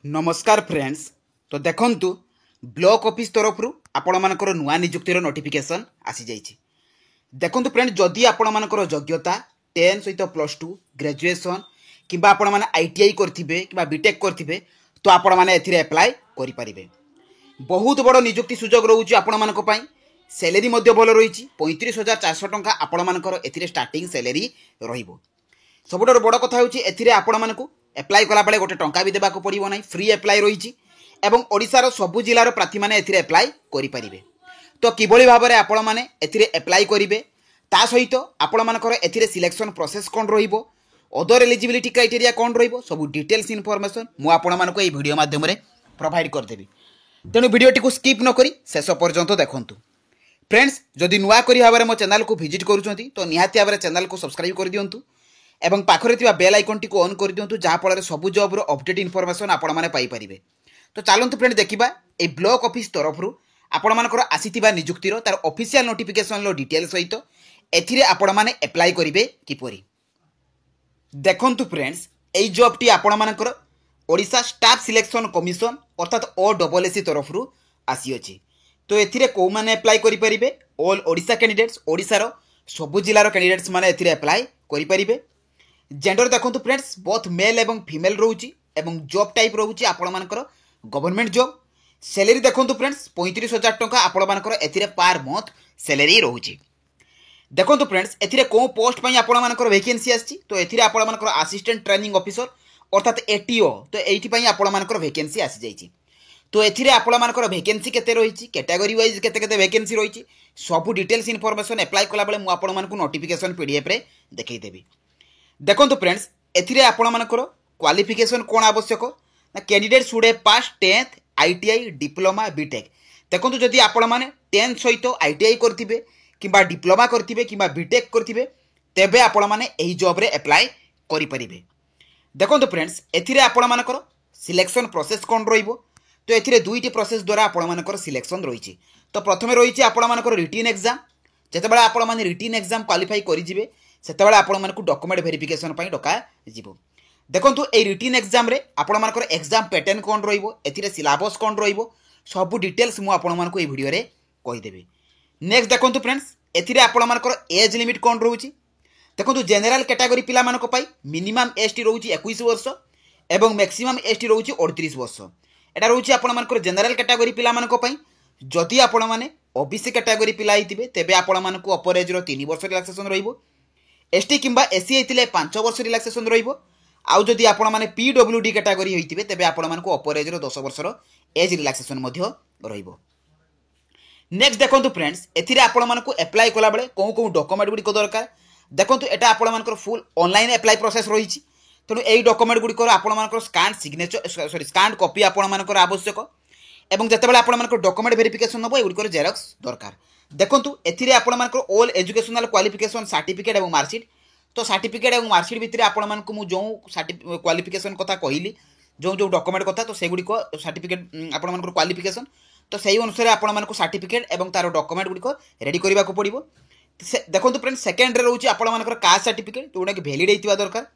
नमस्कार फ्रेंड्स। तो देखंतु ब्लॉक ऑफिस तरफ आपण मानकर नुआ नियुक्तिर नोटिफिकेशन आसी जाइछि। देखंतु फ्रेंड, जदि आपण मानकर योग्यता 10 सहित +2 ग्रेजुएशन किबा आपण माने आईटीआई करथिबे किबा बीटेक करथिबे तो आपण माने एथिरे अप्लाई करि परिबे। बहुत बड़ नियुक्ति सुजोग रहउछि आपण मानको पई। सैलरी मध्ये भल रहिछि 35,400 टंका आपण मानकर एथिरे स्टार्टिंग सैलरी रहिबो। सबुठार बड़ कथा होछि एथिरे आपण मानकु एप्लाई कला बेले गोटे टंका भी देबाक पड़िबो नाही, फ्री एप्लाई रहिछि एवं ओडिसार सबु जिल्लार प्रार्थी माने एथिरे एप्लाई करि परिबे। तो किभଳି भाबरे आपण माने एथिरे एप्लाई करिवे, ता सहित आपण मानकर एथिरे सिलेक्शन प्रोसेस कोन रहिबो, अदर एलिजिबिलिटी क्राइटेरिया कोन रहिबो, सब डिटेल्स इन्फॉर्मेशन मु आपण मानको ए वीडियो माध्यम रे प्रोवाइड कर देबी। तेनु वीडियोटी को स्किप न करी शेष पर्यंत देखंतु। फ्रेंड्स, जदि नुआ करी भाबरे मो चैनल को विजिट करूछंती तो निहाती भाबरे चैनल को सब्सक्राइब कर दियंतु एवं पाखरे थिबा बेल आइकन टी को ऑन कर दियंतु, जहा फल सबु जॉब रो अपडेट इन्फॉर्मेशन आपण माने पाई परिबे। तो चलंतु फ्रेंड देखिबा ए ब्लॉक ऑफिस तरफ आपण मानकर आसीथिबा नियुक्तिर तार ऑफिशियल नोटिफिकेशन लो डिटेल सहित एथिरे आपण माने अप्लाई करिवे किपरि। देखंतु फ्रेंड्स, एई जॉब टी आपण मानकर ओडिशा स्टाफ सिलेक्शन कमिशन अर्थात OSSC तरफ आसी अछि। तो एथिरे को माने अप्लाई करि परिबे, ऑल ओडिशा कैंडिडेट्स, ओडिसा रो सबु जिल्लार कैंडिडेट्स माने एथिरे अप्लाई करि परिबे। जेंडर देखंतु फ्रेंड्स, बोथ मेल एवं फीमेल रहउछि एवं जॉब टाइप रहउछि आपण मानकर गवर्नमेंट जॉब। सैलरी देखंतु फ्रेंड्स 35,000 टंका आपण मानकर एथिरे पर मंथ सैलरी रहउछि। देखंतु फ्रेंड्स, एथिरे को पोस्ट पई आपण मानकर वैकेंसी आछि। तो एथिरे आपण मानकर असिस्टेंट ट्रेनिंग ऑफिसर अर्थात एटीओ, तो एठी पई आपण मानकर वैकेंसी आसी जाइछि। तो एथिरे आपण मानकर वैकेंसी केते रहिछि, कैटेगरी वाइज केते केते वैकेंसी रहिछि, सब डिटेल्स इन्फॉर्मेशन अप्लाई कला बेले मु आपण मानकु नोटिफिकेशन पीडीएफ रे देखै देबी। देखंतु फ्रेंड्स, एथिरे आपण मानकर क्वालिफिकेशन कोन आवश्यक ना, candidate should have pass 10th ITI diploma BTech. देखंतु जदि आपण माने 10th सहित आईटीआई करथिबे किबा डिप्लोमा करथिबे किबा बीटेक करथिबे तेबे आपण माने एही जॉब रे अप्लाई करि परिबे। देखंतु फ्रेंड्स, एथिरे आपण मानकर सिलेक्शन प्रोसेस कोन रहिबो। तो एथिरे दुईटी प्रोसेस द्वारा आपण मानकर सिलेक्शन रहिछि। तो प्रथमे रहिछि आपण मानकर रिटन एग्जाम। जेतेबेला आपण माने रिटन एग्जाम क्वालिफाई करि जिवे सेतेबेला आपण मानकु डॉक्यूमेंट वेरिफिकेशन पई डका जिवो। देखंतु ए रिटन एग्जाम रे आपण मानकर एग्जाम पैटर्न कोन रहिबो, एथिरे सिलेबस कोन रहिबो, सब डिटेल्स मु आपण मानकु ए वीडियो रे कहि देबी। नेक्स्ट देखंतु फ्रेंड्स, एथिरे आपण मानकर एज लिमिट कोन रहउछि। देखंतु जनरल कैटेगरी पिला मानको पई मिनिमम एज टी रहउछि 21 वर्ष एवं मैक्सिमम एज टी रहउछि 38 वर्ष। एटा रहउछि आपण मानकर जनरल कैटेगरी पिला मानको पई। जदि आपण माने ओबीसी कैटेगरी पिला हितिबे तेबे आपण मानकु अपर एज रो 3 वर्ष रिलैक्सेशन रहिबो। एसटी किंबा एससी हेतिले 5 वर्ष रिलैक्सेशन रहिबो। आउ जदि आपण माने पीडब्ल्यूडी कैटेगरी होइतिबे तेबे आपण मानकु अपर एज रो 10 वर्ष रो एज रिलैक्सेशन मध्य रहिबो। नेक्स्ट देखंतु फ्रेंड्स, एथिरे आपण मानकु अप्लाई कला बेले कोन कोन डॉक्यूमेंट गुडी को दरकार। देखंतु एटा आपण मानकर फुल ऑनलाइन अप्लाई प्रोसेस रहिछि। तेणु एई डॉक्यूमेंट गुडी को आपण मानकर स्कैन सिग्नेचर स्कैन कॉपी आपण मानकर आवश्यक एवं जेतेबेले आपण मानकर डॉक्यूमेंट वेरिफिकेशन नबो एगुडी को जेरॉक्स दरकार। देखंतु एथिरे आपण मानकर ऑल एजुकेशनल क्वालिफिकेशन सर्टिफिकेट एवं मार्कशीट। तो सर्टिफिकेट एवं मार्कशीट भितरे आपण मानकु मु जो क्वालिफिकेशन कथा कहिली, जो जो डॉक्यूमेंट कथा, तो सेगुडी को सर्टिफिकेट आपण मानकर क्वालिफिकेशन, तो सेही अनुसार आपण मानकु सर्टिफिकेट एवं तार डॉक्यूमेंट गुडी को रेडी करबा को पड़िबो। देखंतु फ्रेंड, सेकंड रे रहउछि आपण मानकर कास्ट सर्टिफिकेट, जोडा कि वैलिड हेतिबा दरकार।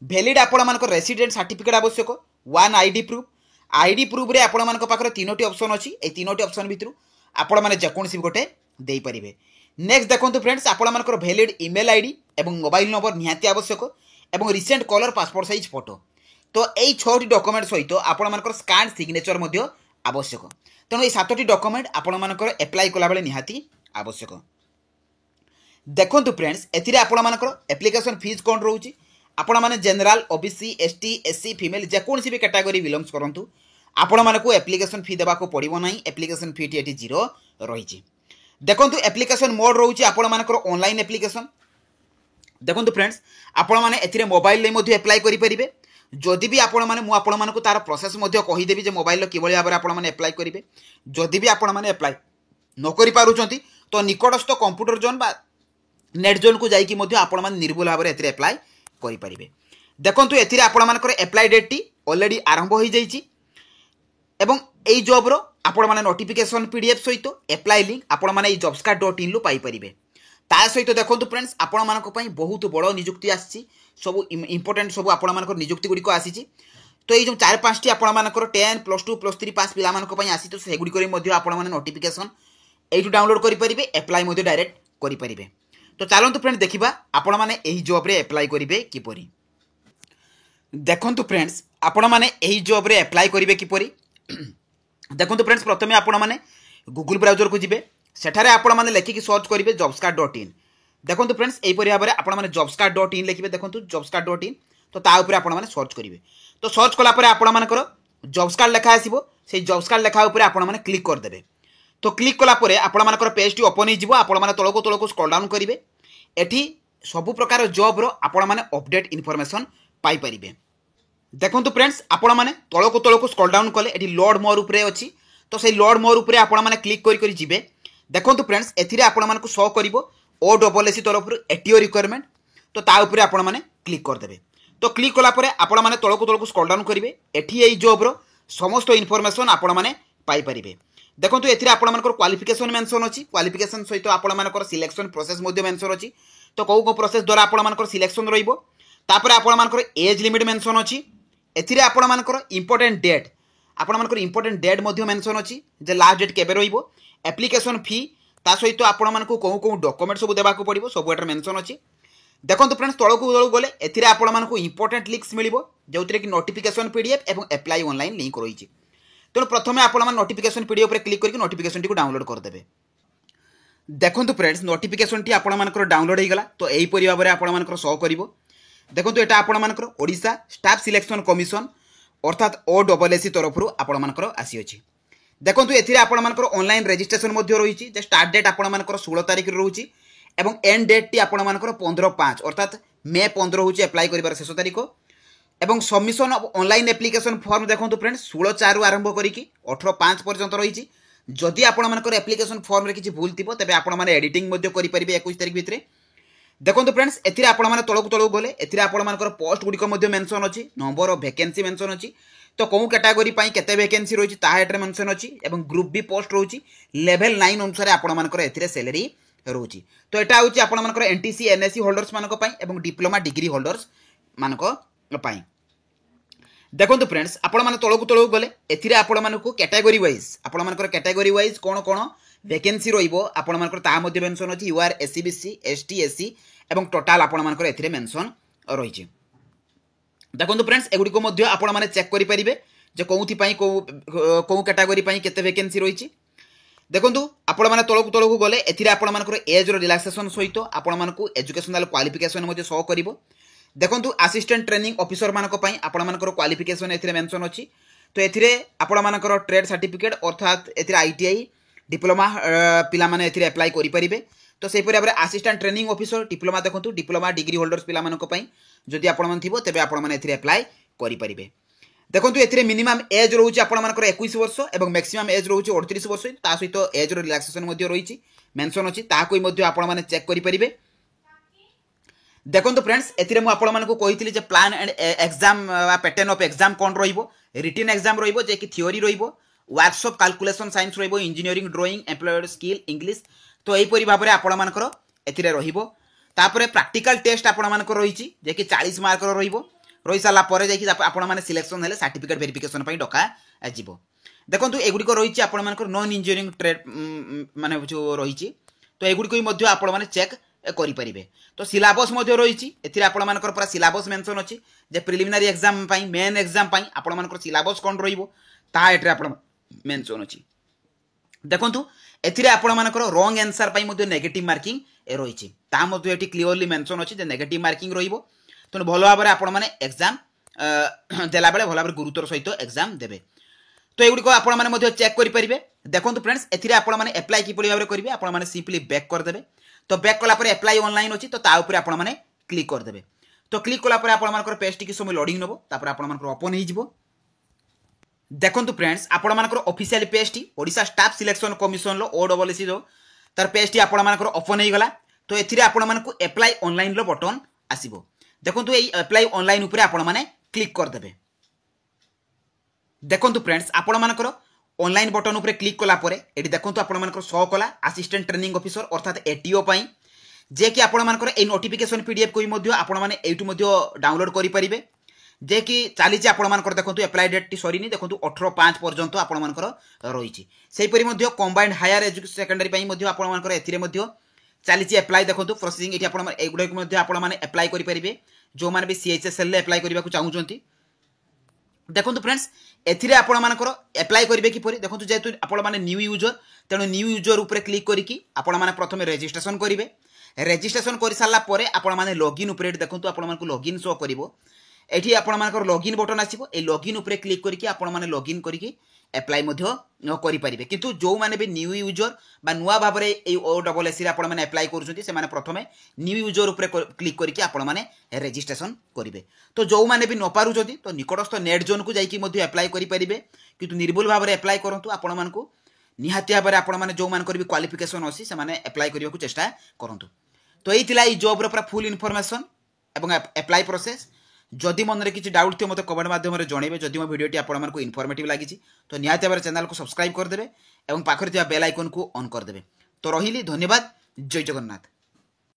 वैलिड आपण मानकर रेसिडेंट सर्टिफिकेट आवश्यक। One ID proof. ID proof रे आपण मानक पाखरे तीनोटी ऑप्शन अछि। ए तीनोटी ऑप्शन भितरु आपण माने जेकोनसी गोटे देई परिबे। नेक्स्ट देखंतु फ्रेंड्स, आपण मानकर वैलिड ईमेल आईडी एवं मोबाइल नंबर निहाती आवश्यक एवं recent colour passport size photo. तो एई 6टी डॉक्यूमेंट सहित आपण मानकर स्कैन सिग्नेचर मध्य आवश्यक। तेणु ए 7टी डॉक्यूमेंट आपण मानकर अप्लाई कला बेले निहाती आवश्यक। देखंतु फ्रेंड्स, एथिरे आपण मानकर एप्लिकेशन फीस कोन रहउछि। आपण माने general, OBC, ST, SC, female जेकोनसी भी कैटेगरी बिलोंग्स करंतु आपण मानकु एप्लिकेशन फी देबा को पड़िबो नाही। एप्लिकेशन फी टी एटी 0 रहिछि। देखंतु एप्लिकेशन मोड रहउछि आपण मानकर ऑनलाइन एप्लिकेशन। देखंतु फ्रेंड्स, आपण माने एथिरे मोबाइल ले मध्ये अप्लाई करि परिबे। जदि भी आपण माने मु आपण मानकु तार प्रोसेस मध्ये कहि देबी जे मोबाइल लो किबळी भाबरे आपण माने अप्लाई करिवे। जदि भी आपण माने अप्लाई न करि पारुचंती तो निकटस्थ कंप्यूटर जोन बा नेट जोन को जाइकी मध्ये आपण माने निर्भुल भाबरे एथिरे अप्लाई करि परिबे। देखंतु एथिरे आपण मानकर अप्लाई डेट टी ऑलरेडी आरंभ होई जाइछि एवं एई जॉब रो आपण माने नोटिफिकेशन पीडीएफ सहित अप्लाई लिंक आपण माने एई jobscard.in लु पाई परिबे। ता सहित देखंतु फ्रेंड्स, आपण मानक पई बहुत बड़ नियुक्ति आछि। सब इंपोर्टेंट सब आपण मानकर नियुक्ति गुडी को आसीछि। तो ये जो 4-5 आपण मानकर 10 +2 +3 पास पिला मानक पई आसी तो सेगुडी करी मध्ये आपण माने नोटिफिकेशन एठू डाउनलोड करि परिबे अप्लाई मध्ये डायरेक्ट करि परिबे। तो चलंतु फ्रेंड देखिबा आपण माने एही जॉब रे अप्लाई करिवे किपरि। देखंतु फ्रेंड्स आपण माने एही जॉब रे अप्लाई करिवे किपरि। देखंतु फ्रेंड्स प्रथमे आपण माने गूगल ब्राउजर को जिबे सेठारे आपण माने लेखिक सर्च करिवे jobscart.in। देखंतु फ्रेंड्स एही परि भाबरे आपण माने jobscart.in लिखिबे। देखंतु jobscart.in तो ता ऊपर आपण माने सर्च करिवे। तो सर्च कला परे आपण मानकर जॉब्सकार्ड लेखा आसीबो से जॉब्सकार्ड लेखा ऊपर आपण माने क्लिक कर देबे। तो क्लिक कला परे आपण मानकर पेज टी ओपन हो जिवो। आपण माने तळको तळको स्क्रॉल डाउन करिवे। एठी सब प्रकार जॉब रो आपण माने अपडेट इन्फॉर्मेशन पाई परिबे। देखंतु फ्रेंड्स आपण माने तळको तळको स्क्रॉल डाउन कले एठी लोड मोर ऊपर अछि। तो से लोड मोर ऊपर आपण माने क्लिक करि करि जिवे। देखंतु फ्रेंड्स एथिरे आपण मानकु शो करिवो OSSC तरफ एटीओ रिक्वायरमेंट। तो ता ऊपर आपण माने क्लिक कर देबे। तो क्लिक कला परे आपण माने तळको तळको स्क्रॉल डाउन करिवे। एठी एई जॉब रो समस्त इन्फॉर्मेशन आपण माने पाई परिबे। देखंतु एथिरे आपण मानकर क्वालिफिकेशन मेंशन अछि। क्वालिफिकेशन सहित आपण मानकर सिलेक्शन प्रोसेस मध्ये मेंशन अछि। तो को प्रोसेस द्वारा आपण मानकर सिलेक्शन रहिबो। तापर आपण मानकर एज लिमिट मेंशन अछि। एथिरे आपण मानकर इंपोर्टेंट डेट आपण मानकर इंपोर्टेंट डेट मध्ये मेंशन अछि जे लास्ट डेट केबे रहिबो। एप्लिकेशन फी ता सहित आपण मानकु को डॉक्यूमेंट सब देबाकू पड़िबो सब एटर मेंशन अछि। देखंतु फ्रेंड्स तळकू तळकू गले एथिरे आपण मानकु इंपोर्टेंट लिंक्स मिलिबो जोथिरे कि नोटिफिकेशन पीडीएफ एवं अप्लाई ऑनलाइन लिंक रहिछि। तेणु प्रथमे आपण मान नोटिफिकेशन पीडीएफ रे क्लिक करके नोटिफिकेशन टी को डाउनलोड कर देबे। देखंतु फ्रेंड्स नोटिफिकेशन टी आपण मानकर डाउनलोड हे गला। तो एही परि भाबरे आपण मानकर शो करिवो। देखंतु एटा आपण मानकर ओडिशा स्टाफ सिलेक्शन कमिशन अर्थात OSSC तरफ रु आपण मानकर आसी अछि। देखंतु एथिरे आपण मानकर ऑनलाइन रजिस्ट्रेशन मध्ये रहिछि जे स्टार्ट डेट आपण मानकर 16 तारिख रे रहुछि एवं एंड डेट टी आपण मानकर 15/5 अर्थात मे 15 होछि अप्लाई करिबार शेष तारिख। एवं submission of online application form देखंतु फ्रेंड्स 16/4 आरंभ करिकि 18/5 पर्यंत रहिछि। जदि आपण मानकर एप्लिकेशन फॉर्म रे किछि भूल थिबो तबे आपण माने एडिटिंग मध्ये करि परिबे 21 तारिख भितरे। देखंतु फ्रेंड्स एथिरे आपण माने तळकु तळकु गले एथिरे आपण मानकर पोस्ट गुडी को मध्ये मेंशन अछि। नंबर ऑफ वैकेंसी मेंशन अछि। तो को कैटेगरी पई केते वैकेंसी रहिछि ता हेटर मेंशन अछि। एवं ग्रुप बी पोस्ट रहुछि लेवल 9 अनुसार आपण मानकर एथिरे सैलरी रहुछि। तो एटा होछि आपण मानकर एनटीसी एनएससी होल्डर्स मानक पई एवं डिप्लोमा डिग्री होल्डर्स मानक पई। देखंतु फ्रेंड्स आपण माने तळकु तळकु गले एथिरे आपण मानकु कैटेगरी वाइज आपण मानकर कैटेगरी वाइज कोन कोन वैकेंसी रहिबो आपण मानकर ता मध्ये मेंशन अछि। यूआर एससीबीसी एसटी एससी एवं टोटल आपण मानकर एथिरे मेंशन रहिछि। देखंतु फ्रेंड्स एगुडी को मध्ये आपण माने चेक करि परिबे जे कोउथि पई को कैटेगरी पई केते वैकेंसी रहिछि। देखंतु आपण माने तळकु तळकु गले एथिरे आपण मानकर एज रो रिलैक्सेशन सहित आपण मानकु एजुकेशनल क्वालिफिकेशन मध्ये शो करिवो। देखंतु असिस्टेंट ट्रेनिंग ऑफिसर मानक पई आपण मानकर क्वालिफिकेशन एथिरे मेंशन अछि। तो एथिरे आपण मानकर ट्रेड सर्टिफिकेट अर्थात एथिरे आईटीआई डिप्लोमा पिला माने एथिरे अप्लाई करि परिबे। तो सेहि परि असिस्टेंट ट्रेनिंग ऑफिसर डिप्लोमा देखंतु डिप्लोमा डिग्री होल्डर्स पिला मानक पई जदि आपण मान थिबो तबे आपण माने एथिरे अप्लाई करि परिबे। देखंतु एथिरे मिनिमम एज रहुछि आपण मानकर 21 वर्ष एवं मैक्सिमम एज रहुछि 38 वर्ष। ता सहित एज रो रिलैक्सेशन मध्ये रहिछि मेंशन अछि ता कोइ मध्ये आपण माने चेक करि परिबे। देखंतु फ्रेंड्स एथिरे मु आपण मानकु कहितली जे plan and exam pattern of exam कोन रहिबो। रिटन एग्जाम रहिबो जे कि थ्योरी रहिबो वर्कशॉप कैलकुलेशन साइंस रहिबो engineering drawing employed skill English. तो एही परि भाबरे आपण मानकर एथिरे रहिबो। तापरे प्रैक्टिकल टेस्ट आपण मानकर रहिछि जे कि 40 मार्क रो रहिबो। रहि साला परे जे कि आपण माने सिलेक्शन हेले सर्टिफिकेट वेरिफिकेशन पई डका आजिबो। देखंतु एगुडी को रहिछि आपण मानकर नॉन इंजीनियरिंग ट्रेड माने जो रहिछि। तो एगुडी को मध्ये आपण माने चेक करि परिबे। तो सिलेबस मध्ये रहिछि एथिरे आपण मानकर पूरा सिलेबस मेंशन अछि जे प्रिलिमिनरी एग्जाम पई मेन एग्जाम पई आपण मानकर सिलेबस कोन रहिबो ता एटरे आपण मेंशन अछि। देखंतु एथिरे आपण मानकर रॉन्ग आंसर पई मध्ये नेगेटिव मार्किंग रहिछि ता मध्ये एठी क्लियरली मेंशन अछि जे नेगेटिव मार्किंग रहिबो। तो भलो भाबरे आपण माने एग्जाम देला बेले भलो भाबरे गुरुतर सहित एग्जाम देबे। तो एगुडी को आपण माने मध्ये चेक करि परिबे। देखंतु फ्रेंड्स एथिरे आपण माने अप्लाई कि परि भाबरे करिवे आपण माने सिंपली बैक कर देबे। तो बैक कला परे अप्लाई ऑनलाइन अछि तो ता ऊपर आपण माने क्लिक कर देबे। तो क्लिक कला परे आपण मानकर पेज टी कि समय लोडिंग नबो तापर आपण मानकर ओपन हि जिवो। देखंतु फ्रेंड्स आपण मानकर ऑफिशियल पेज टी ओडिशा स्टाफ सिलेक्शन कमिशन लो OSSC जो तार पेज टी आपण मानकर ओपन हि गला। तो एथिरे आपण मानकु अप्लाई ऑनलाइन लो बटन आसीबो। देखंतु एई अप्लाई ऑनलाइन ऊपर आपण माने क्लिक कर देबे। देखंतु फ्रेंड्स आपण मानकर ऑनलाइन बटन ऊपर क्लिक कला परे एटी देखंतु आपण मानकर शो कला असिस्टेंट ट्रेनिंग ऑफिसर अर्थात एटीओ पई जे कि आपण मानकर ए नोटिफिकेशन पीडीएफ कोइ मध्ये आपण माने एटु मध्ये डाउनलोड करि परिबे। जे कि चली आपंकर देखो एप्लाई डेट टी सरीनी देखो 18/5 पर्यंत आपंकर रही से कंबाइंड हायर एजुकेशन सेकेंडरी आपंकर चली एप्लाई देखो प्रोसेसिंग ये एगुड़ा आपने एप्लाई करेंगे जो मैंने भी CHSL एप्लाई करने को चाहूँगी देखो फ्रेंड्स एथिरे आपण मानकर एप्लाई करेंगे किपरि देखो जेहेतु आपण माने न्यू यूजर तेणु न्यू यूजर उपरे क्लिक करिकी आपण माने प्रथमे रजिस्ट्रेशन करेंगे रजिस्ट्रेशन कर सारा पर आपण माने लॉगिन उपरे देखो आपण मानक लॉगिन शो करिवो एठी आपण मानकर लॉगिन बटन आसीबो ए लॉगिन उपरे क्लिक करिकी आपण माने लॉगिन करिकी एप्लाई मध्य करि परिबे किंतु जो माने भी न्यू यूजर बा नुवा भाबरे ए OSS रे आपण माने एप्लाई करूछथि से माने प्रथमे न्यू यूजर उपरे क्लिक करिकी आपण माने रजिस्ट्रेशन करिवे तो जो माने भी न पारु जदि तो निकटस्थ नेट जोन को जाईकी मध्य एप्लाई करि परिबे किंतु निर्भुल भाबरे एप्लाई करंतु आपण मानकु निहाती भाबरे आपण माने जो मानकर भी क्वालिफिकेशन अछि से माने एप्लाई करिया को चेष्टा करंतु तो एई थिला ई जॉब रो पूरा फुल इन्फॉर्मेशन एवं एप्लाई प्रोसेस जदि मन में किसी डाउट थी मतलब कमेंट माध्यम जनइबे जदि मो वीडियो आपको इनफॉर्मेटिव लगी तो निहाती भाव चैनल को सब्सक्राइब करदे और पाखरे बेल आइकन को ऑन करदे तो रही धन्यवाद जय जगन्नाथ।